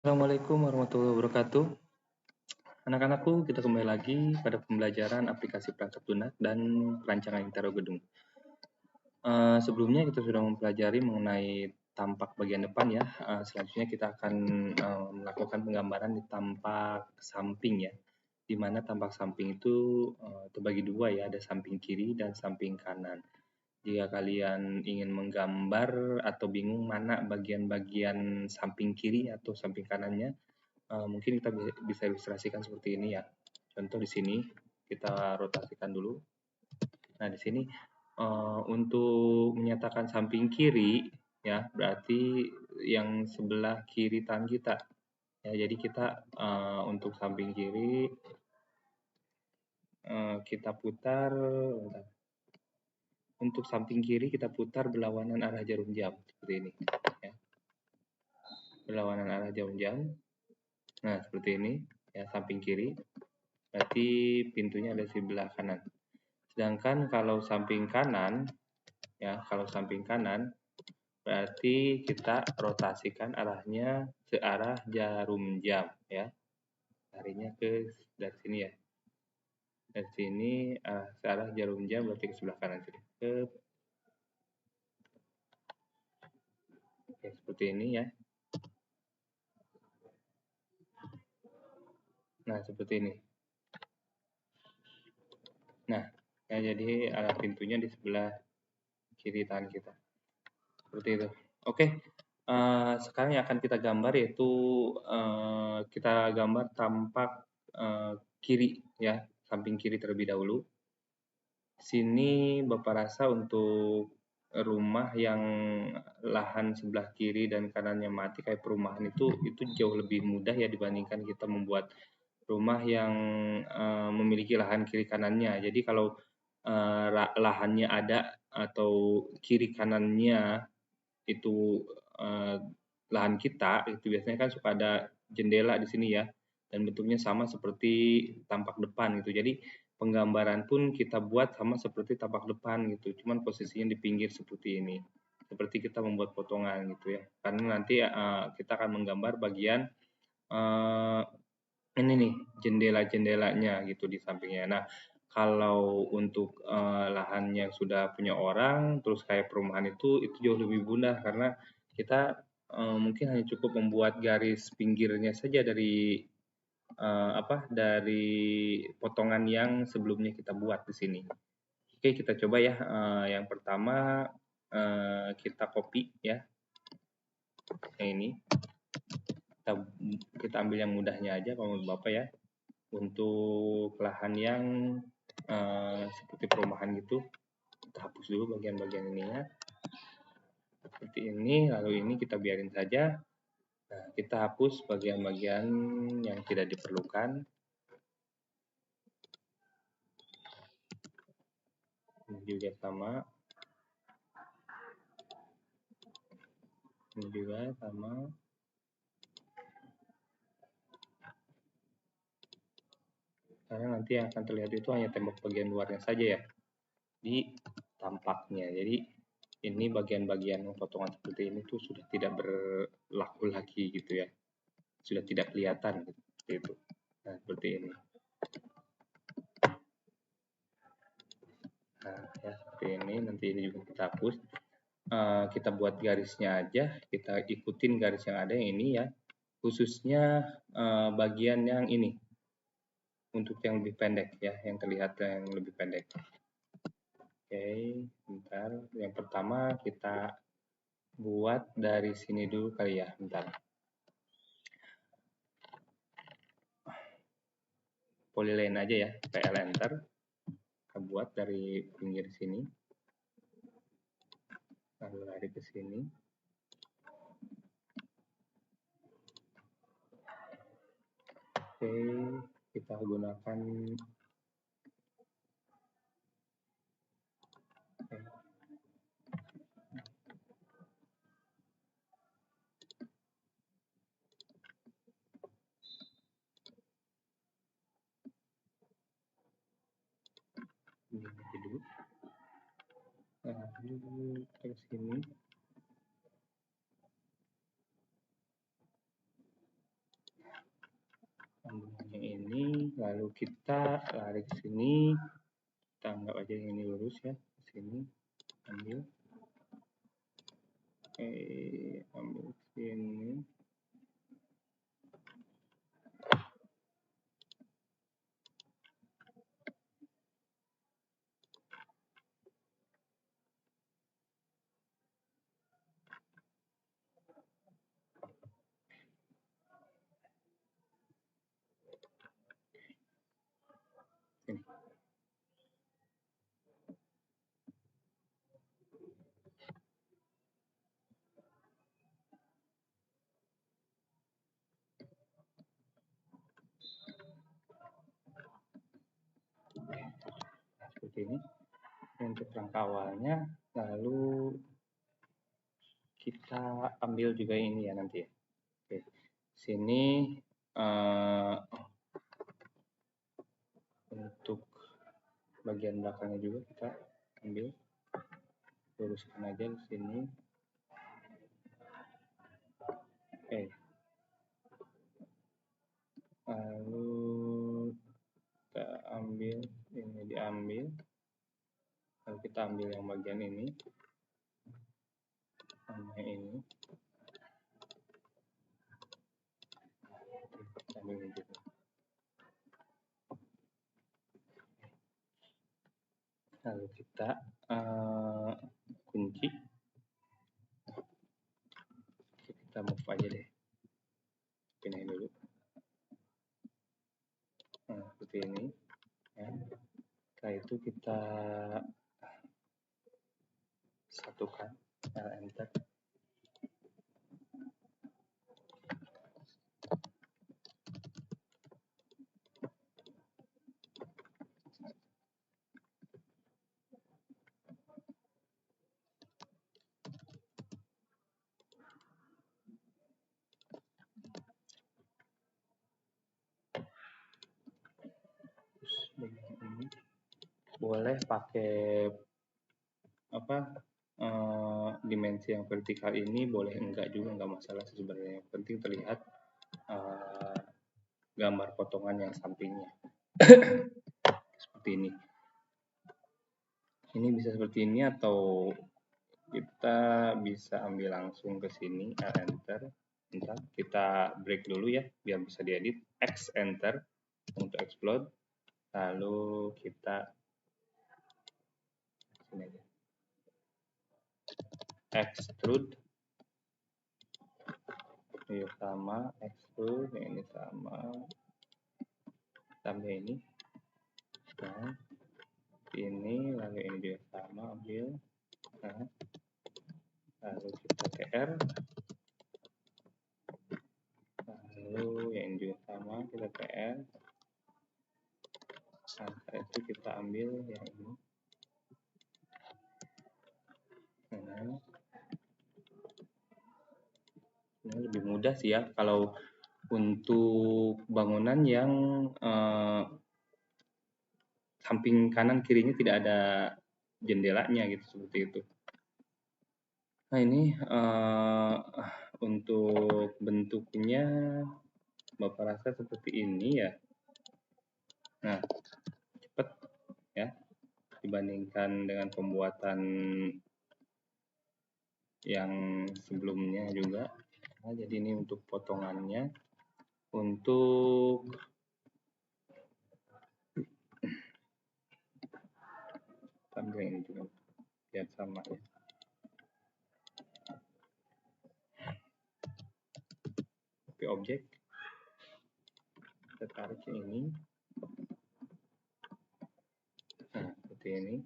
Assalamualaikum warahmatullahi wabarakatuh. Anak-anakku, kita kembali lagi pada pembelajaran aplikasi perangkat lunak dan perancangan interior gedung. Sebelumnya kita sudah mempelajari mengenai tampak bagian depan ya. Selanjutnya kita akan melakukan penggambaran di tampak samping ya. Di mana tampak samping itu terbagi dua ya, ada samping kiri dan samping kanan. Jika kalian ingin menggambar atau bingung mana bagian-bagian samping kiri atau samping kanannya, mungkin kita bisa ilustrasikan seperti ini ya. Contoh di sini kita rotasikan dulu. Nah, di sini untuk menyatakan samping kiri ya, berarti yang sebelah kiri tangan kita. Ya, jadi kita untuk samping kiri kita putar. Untuk samping kiri kita putar berlawanan arah jarum jam seperti ini. Ya. Berlawanan arah jarum jam. Nah, seperti ini ya, samping kiri. Berarti pintunya ada di sebelah kanan. Sedangkan kalau samping kanan, ya, kalau samping kanan, berarti kita rotasikan arahnya searah jarum jam, ya. Larinya ke dari sini ya. Dari sini searah jarum jam berarti ke sebelah kanan. Oke, seperti ini ya. Nah, seperti ini. Nah, ya, jadi arah pintunya di sebelah kiri tangan kita. Seperti itu. Oke. Sekarang yang akan kita gambar yaitu kita gambar tampak kiri ya, samping kiri terlebih dahulu. Sini Bapak rasa untuk rumah yang lahan sebelah kiri dan kanannya mati kayak perumahan itu jauh lebih mudah ya dibandingkan kita membuat rumah yang memiliki lahan kiri kanannya. Jadi kalau lahannya ada atau kiri kanannya itu lahan kita, itu biasanya kan suka ada jendela di sini ya, dan bentuknya sama seperti tampak depan gitu. Jadi penggambaran pun kita buat sama seperti tampak depan gitu, cuman posisinya di pinggir seperti ini. Seperti kita membuat potongan gitu ya. Karena nanti kita akan menggambar bagian ini nih jendela-jendelanya gitu di sampingnya. Nah, kalau untuk lahan yang sudah punya orang, terus kayak perumahan itu jauh lebih mudah karena kita mungkin hanya cukup membuat garis pinggirnya saja dari dari potongan yang sebelumnya kita buat di sini. Oke, kita coba ya. Yang pertama kita copy ya. Yang ini kita ambil yang mudahnya aja kalau menurut Bapak ya. Untuk lahan yang seperti perumahan gitu, kita hapus dulu bagian-bagian ininya seperti ini, lalu ini kita biarin saja. Nah, kita hapus bagian-bagian yang tidak diperlukan. Ini juga sama. Ini juga sama. Karena nanti yang akan terlihat itu hanya tembok bagian luarnya saja ya, di tampaknya. Jadi ini bagian-bagian potongan seperti ini tuh sudah tidak berlaku lagi gitu ya, sudah tidak kelihatan gitu. Nah, seperti ini. Nah, ya seperti ini. Nanti ini juga kita hapus. Kita buat garisnya aja. Kita ikutin garis yang ada yang ini ya. Khususnya bagian yang ini. Untuk yang lebih pendek ya, yang terlihat yang lebih pendek. Oke, bentar. Yang pertama kita buat dari sini dulu kali ya, bentar. Polyline aja ya, PL enter. Kita buat dari pinggir sini. Lalu lari ke sini. Oke, kita gunakan ini dulu. Lalu ke sini. sambungannya ini, lalu kita lari ke sini, kita anggap aja ini lurus ya, ke sini, ambil, ambil sini, sini. Seperti ini untuk rangka awalnya, lalu kita ambil juga ini ya nanti ya. Oke, sini untuk bagian belakangnya juga kita ambil, luruskan aja di sini. Oke, lalu kita ambil ini, diambil, lalu kita ambil yang bagian ini sama ini, kita ambil ini juga. Lalu kita kunci, kita move aja deh, pindahin dulu. Nah, seperti ini ya. Setelah itu kita satukan, enter. Ini boleh pakai apa dimensi yang vertikal ini, boleh enggak juga, enggak masalah sebenarnya, yang penting terlihat gambar potongan yang sampingnya. Seperti ini. Ini bisa seperti ini, atau kita bisa ambil langsung ke sini, enter. Bentar, kita break dulu ya biar bisa diedit. X enter untuk explode, lalu kita sini aja, extrude, ini sama, extrude, ini sama, tambah ini, nah ini, lalu ini juga sama, ambil, nah lalu kita TR, lalu yang juga sama, kita TR. Nah, setelah itu kita ambil yang ini. Nah, ini lebih mudah sih ya kalau untuk bangunan yang samping kanan kirinya tidak ada jendelanya gitu, seperti itu. Nah, ini untuk bentuknya Bapak rasa seperti ini ya. Nah, cepat ya dibandingkan dengan pembuatan yang sebelumnya juga. Nah, jadi ini untuk potongannya. Untuk tambah ini juga biar sama ya. Copy objek, kita tarik ke ini. Nah, seperti ini.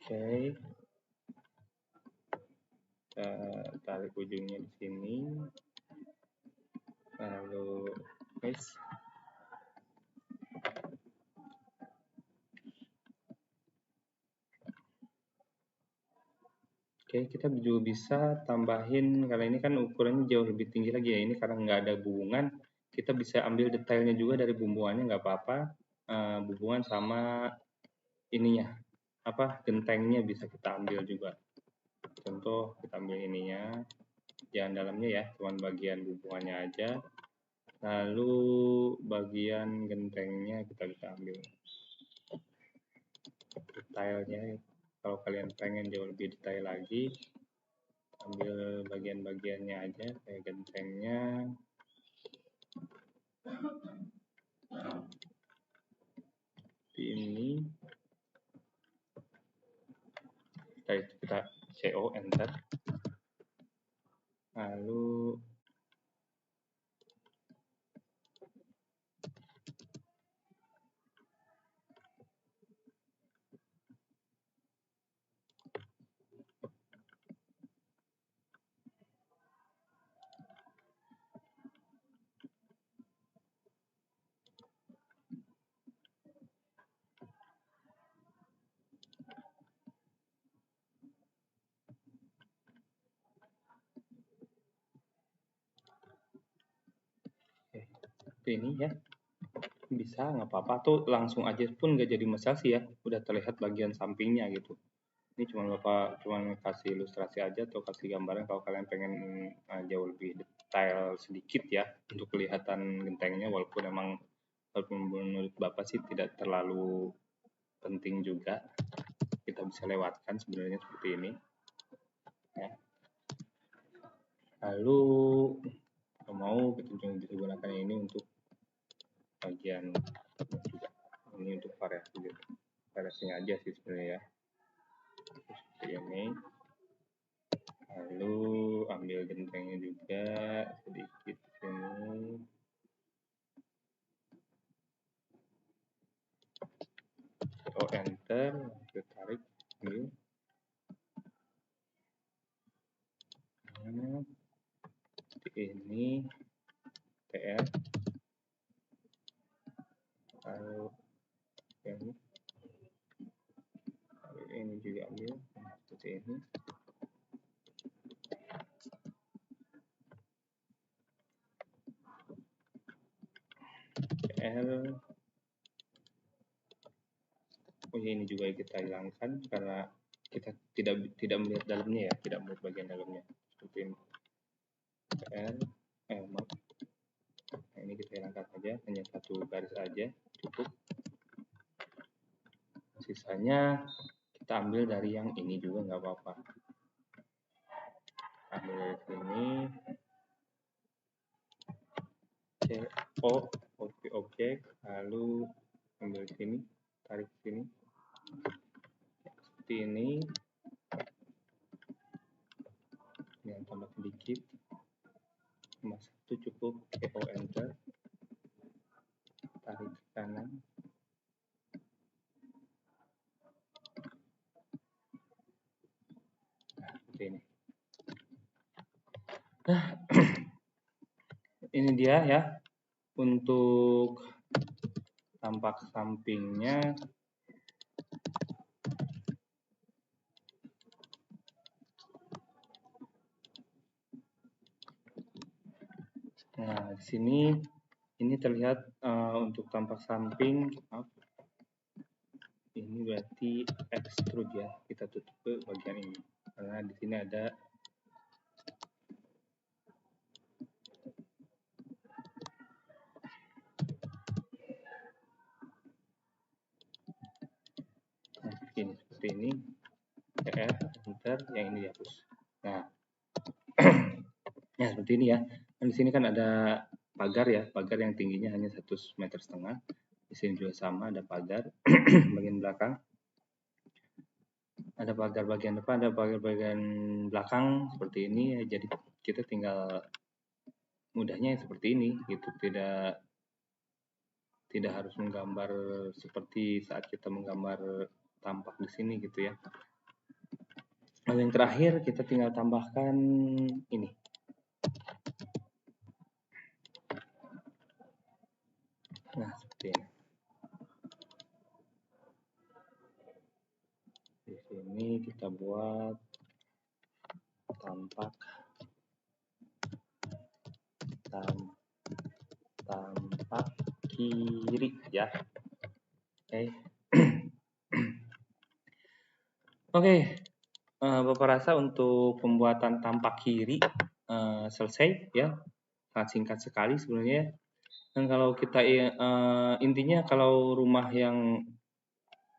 Oke, kita tarik ujungnya di sini, lalu paste. Oke, kita juga bisa tambahin, karena ini kan ukurannya jauh lebih tinggi lagi ya, ini karena nggak ada bubungan, kita bisa ambil detailnya juga dari bumbuannya, nggak apa-apa, bubungan sama ininya, gentengnya bisa kita ambil juga. contoh kita ambil ininya, jangan dalamnya ya, cuman bagian hubungannya aja. Lalu bagian gentengnya kita bisa ambil detailnya. Kalau kalian pengen jauh lebih detail lagi, ambil bagian-bagiannya aja, kayak gentengnya. Ini kita CO enter, lalu ini ya, bisa nggak apa-apa tuh, langsung aja pun nggak jadi masalah sih ya, udah terlihat bagian sampingnya gitu. Ini cuma Bapak kasih ilustrasi aja atau kasih gambaran kalau kalian pengen jauh lebih detail sedikit ya untuk kelihatan gentengnya, walaupun emang menurut Bapak sih tidak terlalu penting juga, kita bisa lewatkan sebenarnya seperti ini ya. Lalu kalau mau kita juga bisa gunakan ini untuk bagian juga, ini untuk variasinya aja sih sebenarnya ya, seperti ini. Lalu ambil gentengnya juga sedikit sini, enter, kita tarik ambil. Seperti ini TR, lalu ini juga ambil seperti ini. TR, ini juga kita hilangkan karena kita tidak melihat dalamnya ya, tidak melihat bagian dalamnya seperti ini. TR, maaf. Nah, ini kita hilangkan saja, hanya satu garis aja cukup. Sisanya kita ambil dari yang ini juga nggak apa-apa. Ambil dari sini, CO objek, lalu ambil sini, tarik sini, seperti ini. Yang tambah sedikit, tambah satu cukup, CO enter, tarik ke kanan. Nah, seperti ini. Nah, ini dia ya untuk tampak sampingnya. Nah, di sini ini terlihat untuk tampak samping, ini berarti extrude ya, kita tutup ke bagian ini karena di sini ada seperti ini, TR enter, yang ini dihapus. Nah, ya seperti ini ya. Dan di sini kan ada pagar ya, pagar yang tingginya hanya 1,5 meter. Di sini juga sama, ada pagar bagian belakang. Ada pagar bagian depan, ada pagar bagian belakang seperti ini ya. Jadi kita tinggal mudahnya seperti ini gitu, tidak harus menggambar seperti saat kita menggambar tampak di sini gitu ya. Lalu yang terakhir kita tinggal tambahkan ini. Nah, seperti ini. Di sini kita buat tampak kiri ya. Oke. Oke. Bapak rasa untuk pembuatan tampak kiri selesai ya, sangat singkat sekali sebenarnya. Dan kalau kita intinya kalau rumah yang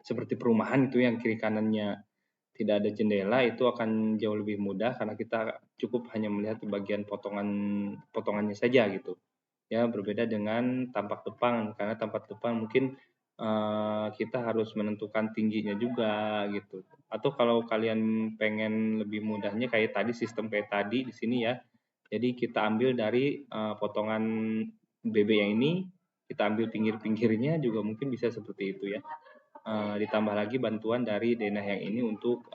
seperti perumahan itu yang kiri kanannya tidak ada jendela itu akan jauh lebih mudah karena kita cukup hanya melihat bagian potongannya saja gitu. Ya, berbeda dengan tampak depan karena tampak depan mungkin kita harus menentukan tingginya juga gitu. Atau kalau kalian pengen lebih mudahnya kayak tadi sistem kayak tadi di sini ya. Jadi kita ambil dari potongan BB yang ini, kita ambil pinggir-pinggirnya juga mungkin bisa seperti itu ya. Ditambah lagi bantuan dari denah yang ini untuk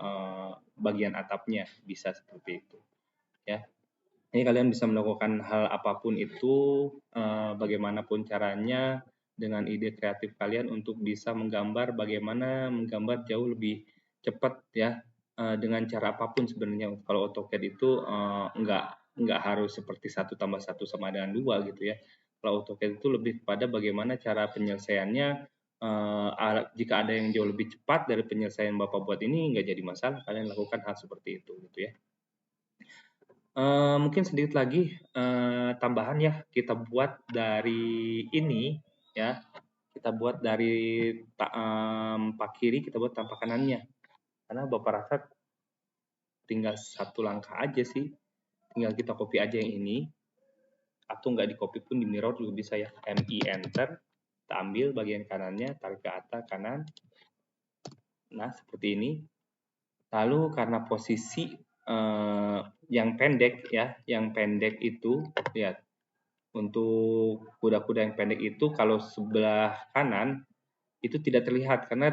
bagian atapnya bisa seperti itu ya. Ini kalian bisa melakukan hal apapun itu bagaimanapun caranya dengan ide kreatif kalian untuk bisa menggambar bagaimana menggambar jauh lebih cepat ya dengan cara apapun sebenarnya. Kalau AutoCAD itu nggak harus seperti 1+1 sama dengan 2 gitu ya. Kalau AutoCAD itu lebih kepada bagaimana cara penyelesaiannya. Jika ada yang jauh lebih cepat dari penyelesaian Bapak buat ini nggak jadi masalah, kalian lakukan hal seperti itu gitu ya. Mungkin sedikit lagi tambahan ya, kita buat dari ini ya, kita buat dari tampak kiri, kita buat tampak kanannya. Karena Bapak rasa tinggal satu langkah aja sih, tinggal kita copy aja yang ini, atau nggak di copy pun di mirror juga bisa ya, MI enter, kita ambil bagian kanannya, tarik ke atas kanan, nah seperti ini. Lalu karena posisi yang pendek ya, yang pendek itu lihat untuk kuda-kuda yang pendek itu kalau sebelah kanan itu tidak terlihat karena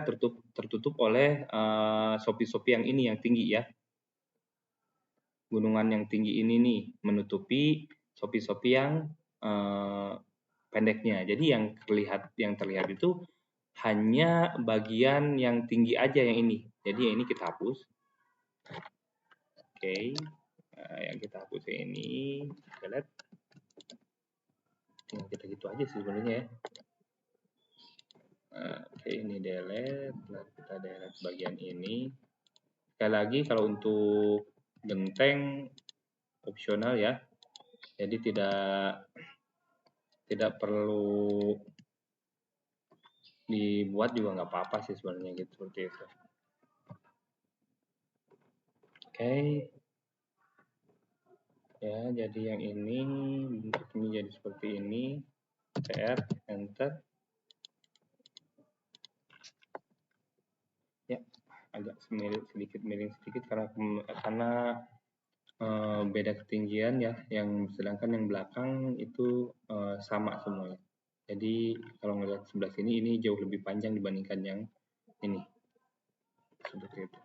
tertutup oleh sopi-sopi yang ini yang tinggi ya. Gunungan yang tinggi ini nih menutupi sopi-sopi yang pendeknya. Jadi yang terlihat itu hanya bagian yang tinggi aja yang ini. Jadi yang ini kita hapus. Oke. Yang kita hapus ini, kita lihat. Tinggal kita gitu aja sih sebenarnya ya. Oke, ini delete, lalu kita delete bagian ini. Sekali lagi kalau untuk genteng opsional ya, jadi tidak perlu dibuat juga nggak apa-apa sih sebenarnya gitu seperti itu. Oke, ya jadi yang ini bentuknya jadi seperti ini, CTRL, enter. Ya, agak sedikit miring sedikit karena beda ketinggian ya, yang sedangkan yang belakang itu sama semuanya. Jadi kalau ngelihat sebelah sini ini jauh lebih panjang dibandingkan yang ini. Seperti itu.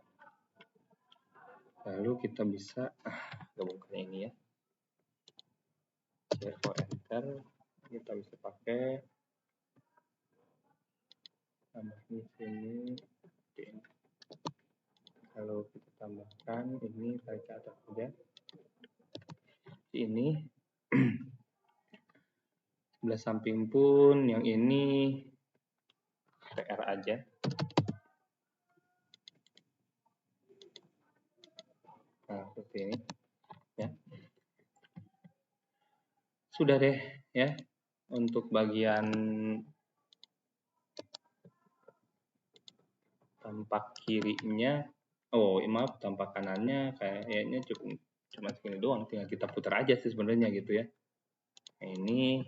Lalu kita bisa gabungkan ini ya. Ctrl enter, kita bisa pakai tambah di sini. Kalau kita tambahkan ini tarik ke atas saja. Ini sebelah samping pun yang ini PR aja. Nah, seperti ini ya. Sudah deh ya untuk bagian tampak kirinya. Oh, maaf, tampak kanannya kayaknya cuma segini doang, tinggal kita putar aja sih sebenarnya gitu ya. Nah, ini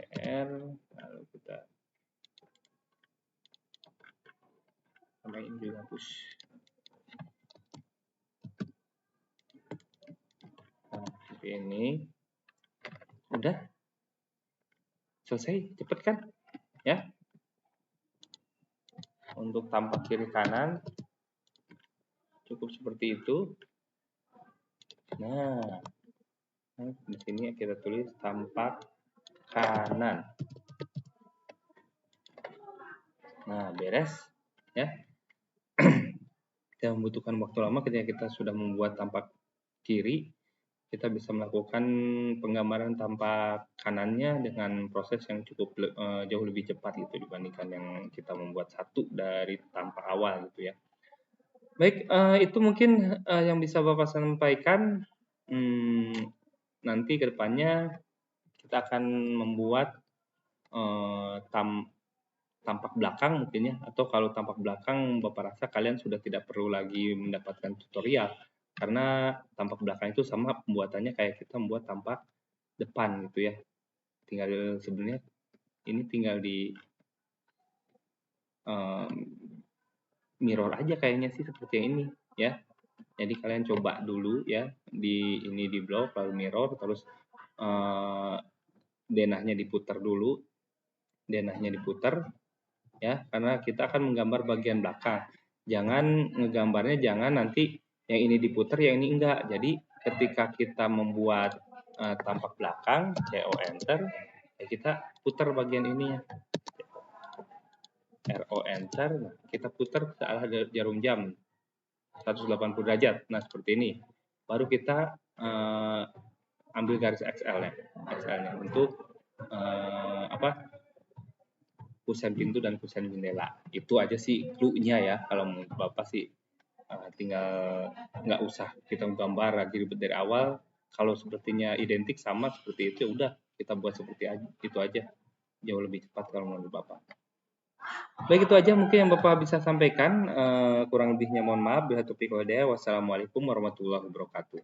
PR, lalu kita tambahin juga push. Nah, seperti ini. Udah selesai, cepet kan ya. Untuk tampak kiri kanan cukup seperti itu. Nah, di sini kita tulis tampak kanan. Nah, beres ya. Kita membutuhkan waktu lama ketika kita sudah membuat tampak kiri. kita bisa melakukan penggambaran tampak kanannya dengan proses yang cukup jauh lebih cepat gitu dibandingkan yang kita membuat satu dari tampak awal gitu ya. Baik, itu mungkin yang bisa Bapak sampaikan. Nanti ke depannya kita akan membuat tampak belakang mungkin ya, atau kalau tampak belakang Bapak rasa kalian sudah tidak perlu lagi mendapatkan tutorial, karena tampak belakang itu sama pembuatannya kayak kita membuat tampak depan gitu ya. Tinggal sebenarnya ini tinggal di mirror aja kayaknya sih seperti yang ini ya. Jadi kalian coba dulu ya di ini di blog lalu mirror terus denahnya diputar dulu, denahnya diputar ya karena kita akan menggambar bagian belakang. Jangan ngegambarnya jangan nanti yang ini diputar yang ini enggak. Jadi ketika kita membuat tampak belakang, CO enter, ya kita putar bagian ininya. RO enter, nah kita putar ke arah jarum jam 180 derajat. Nah, seperti ini. Baru kita ambil garis XL-nya untuk kusen pintu dan kusen jendela. Itu aja sih clue-nya ya. Kalau menurut Bapak sih tinggal nggak usah kita gambar lagi ribet dari awal. Kalau sepertinya identik sama seperti itu, udah kita buat seperti itu aja. Jauh lebih cepat kalau menurut Bapak. Baik, itu aja mungkin yang Bapak bisa sampaikan. Kurang lebihnya mohon maaf. Wassalamualaikum warahmatullahi wabarakatuh.